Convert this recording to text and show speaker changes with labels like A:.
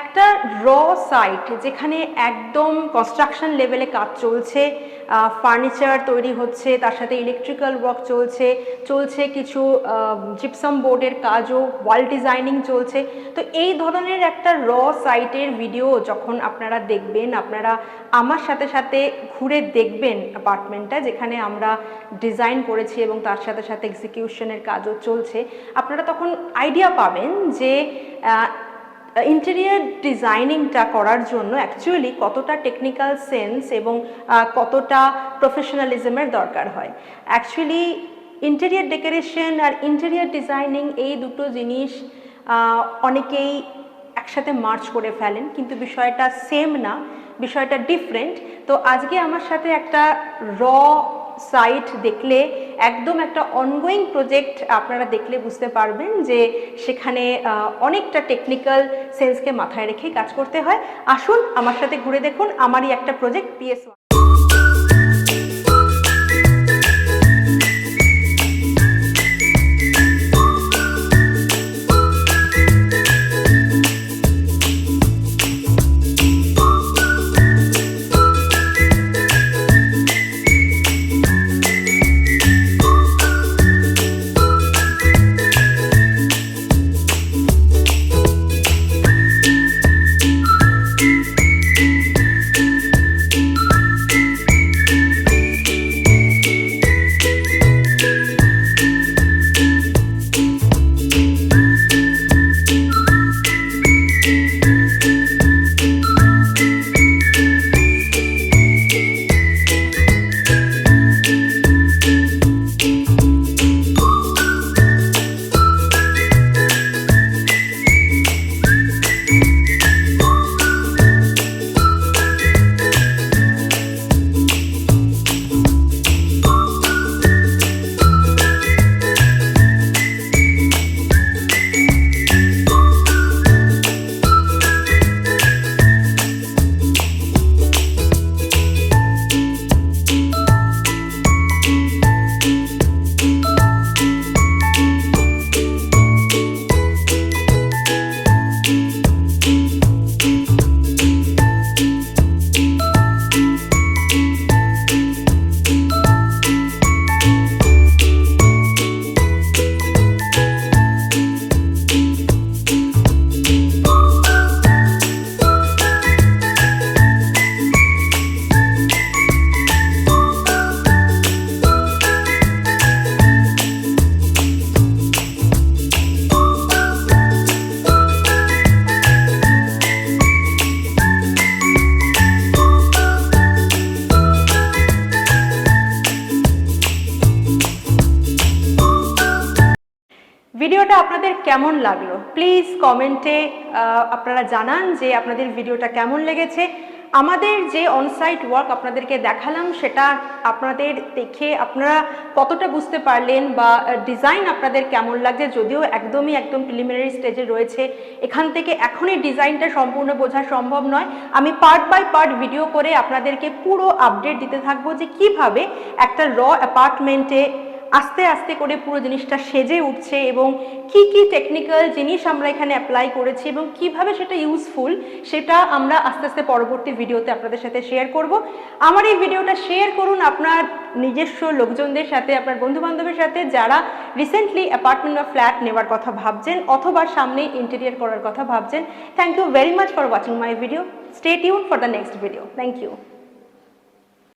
A: একটা র সাইট যেখানে একদম কনস্ট্রাকশন লেভেলে কাজ চলছে, ফার্নিচার তৈরি হচ্ছে, তার সাথে ইলেকট্রিক্যাল ওয়ার্ক চলছে কিছু জিপসাম বোর্ডের কাজও, ওয়াল ডিজাইনিং চলছে। তো এই ধরনের একটা র সাইটের ভিডিও যখন আপনারা দেখবেন, আপনারা আমার সাথে সাথে ঘুরে দেখবেন অ্যাপার্টমেন্টটা যেখানে আমরা ডিজাইন করেছি এবং তার সাথে সাথে এক্সিকিউশনের কাজও চলছে, আপনারা তখন আইডিয়া পাবেন যে ইন্টেরিয়ার ডিজাইনিংটা করার জন্য অ্যাকচুয়ালি কতটা টেকনিক্যাল সেন্স এবং কতটা প্রফেশনালিজমের দরকার হয়। অ্যাকচুয়ালি ইন্টেরিয়ার ডেকোরেশন আর ইন্টেরিয়ার ডিজাইনিং এই দুটো জিনিস অনেকেই একসাথে মার্চ করে ফেলেন, কিন্তু বিষয়টা সেম না, বিষয়টা ডিফারেন্ট। তো আজকে আমার সাথে একটা র সাইট দেখলে, একদম একটা অনগোয়িং প্রজেক্ট আপনারা দেখলে বুঝতে পারবেন যে সেখানে অনেকটা টেকনিক্যাল সেন্সকে মাথায় রেখেই কাজ করতে হয়। আসুন আমার সাথে ঘুরে দেখুন আমারই একটা প্রজেক্ট PS1। ভিডিওটা আপনাদের কেমন লাগলো প্লিজ কমেন্টে আপনারা জানান যে আপনাদের ভিডিওটা কেমন লেগেছে। আমাদের যে অনসাইট ওয়ার্ক আপনাদেরকে দেখালাম সেটা আপনাদের দেখে আপনারা কতটা বুঝতে পারলেন বা ডিজাইন আপনাদের কেমন লাগছে, যদিও একদম প্রিলিমিনারি স্টেজে রয়েছে, এখান থেকে এখনই ডিজাইনটা সম্পূর্ণ বোঝা সম্ভব নয়। আমি পার্ট বাই পার্ট ভিডিও করে আপনাদেরকে পুরো আপডেট দিতে থাকবো যে কিভাবে একটা র অ্যাপার্টমেন্টে আস্তে আস্তে করে পুরো জিনিসটা সেজে উঠছে এবং কি টেকনিক্যাল জিনিস আমরা এখানে অ্যাপ্লাই করেছি এবং কিভাবে সেটা ইউজফুল, সেটা আমরা আস্তে আস্তে পরবর্তী ভিডিওতে আপনাদের সাথে শেয়ার করব। আমার এই ভিডিওটা শেয়ার করুন আপনার নিজস্ব লোকজনদের সাথে, আপনার বন্ধুবান্ধবের সাথে যারা রিসেন্টলি অ্যাপার্টমেন্ট বা ফ্ল্যাট নেওয়ার কথা ভাবছেন অথবা সামনে ইন্টেরিয়ার করার কথা ভাবছেন। Thank you very much for watching my video. Stay tune for the next video. Thank you.